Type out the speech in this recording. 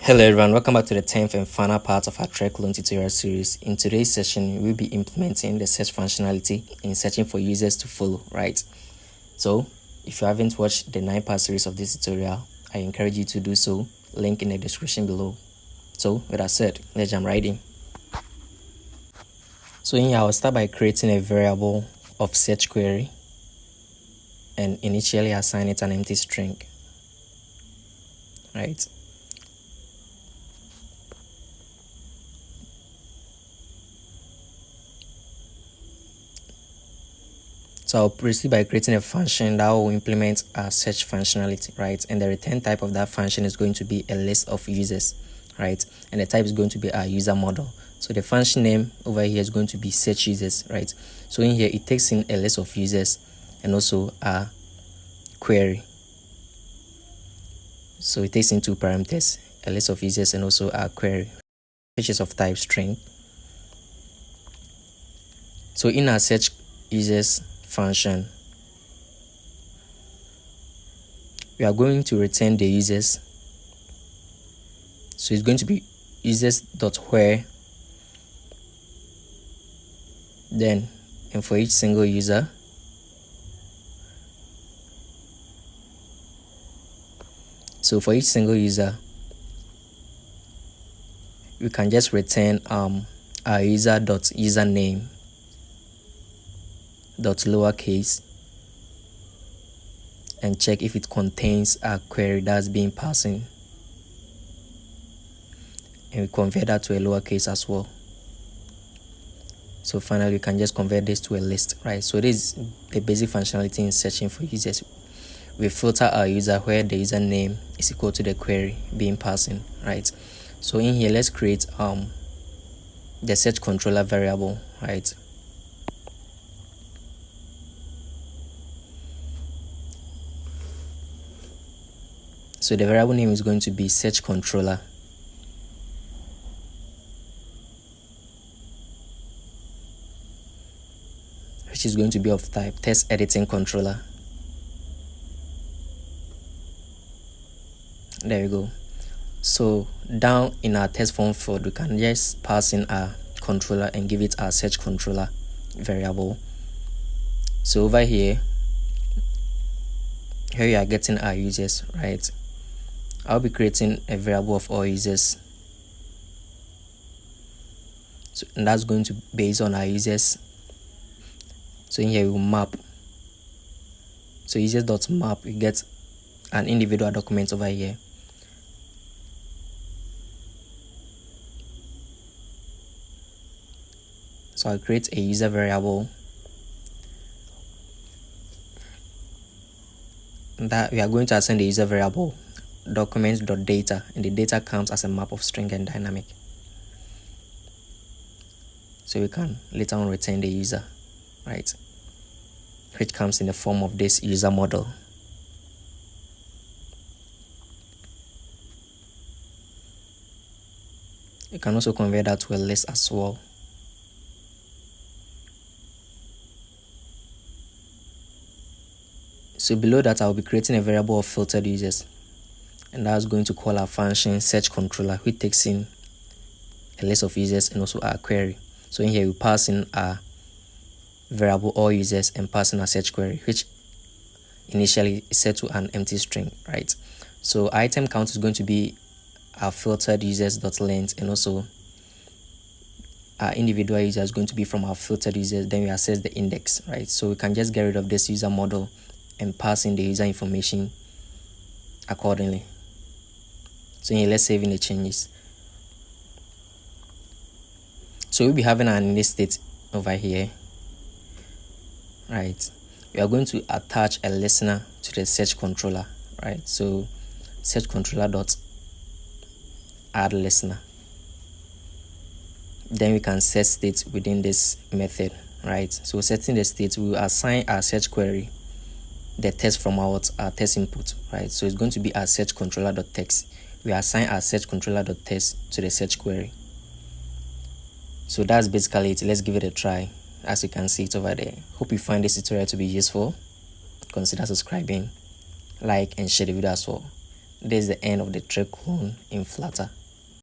Hello everyone, welcome back to the 10th and final part of our track loan tutorial series. In today's session, we'll be implementing the search functionality in searching for users to follow, right? So, if you haven't watched the 9-part series of this tutorial, I encourage you to do so, link in the description below. So, with that said, let's jump right in. So in here, I'll start by creating a variable of search query and initially assign it an empty string, right? So I'll proceed by creating a function that will implement our search functionality, right? And the return type of that function is going to be a list of users, right? And the type is going to be our user model. So the function name over here is going to be search users, right? So in here, it takes in a list of users and also a query. So it takes in two parameters, a list of users and also a query, which is of type string. So in our search users function, we are going to return the users. So it's going to be users.where, then, and for each single user, so for each single user, we can just return our user.username dot lowercase and check if it contains a query that's being passing, and we convert that to a lowercase as well. So finally, we can just convert this to a list, right? So this is the basic functionality in searching for users. We filter our user where the username is equal to the query being passing, right? So in here, let's create the search controller variable, right? So the variable name is going to be search controller. Which is going to be of type text editing controller. There we go. So down in our text form field, we can just pass in our controller and give it our search controller variable. So over here we are getting our users, right? I'll be creating a variable of all users. So and that's going to be based on our users. So in here we will map. So users.map, we get an individual document over here. So I'll create a user variable that we are going to assign the user variable document.data, and the data comes as a map of string and dynamic. So we can later on return the user, right? Which comes in the form of this user model. You can also convert that to a list as well. So below that, I'll be creating a variable of filtered users, and that's going to call our function search controller, which takes in a list of users and also our query. So in here, we pass in our variable all users and pass in our search query, which initially is set to an empty string, right? So item count is going to be our filtered users.length, and also our individual user is going to be from our filtered users. Then we access the index, right? So we can just get rid of this user model and pass in the user information accordingly. So here, let's save in the changes. So we'll be having an init state over here, right? We are going to attach a listener to the search controller, right? So search controller dot add listener. Then we can set state within this method, right? So setting the state, we will assign our search query the text from our text input, right? So it's going to be our search controller dot text. We assign our search controller dot text to the search query. So that's basically it. Let's give it a try. As you can see it over there. Hope you find this tutorial to be useful. Consider subscribing, like, and share the video as well. this is the end of the tree clone in Flutter.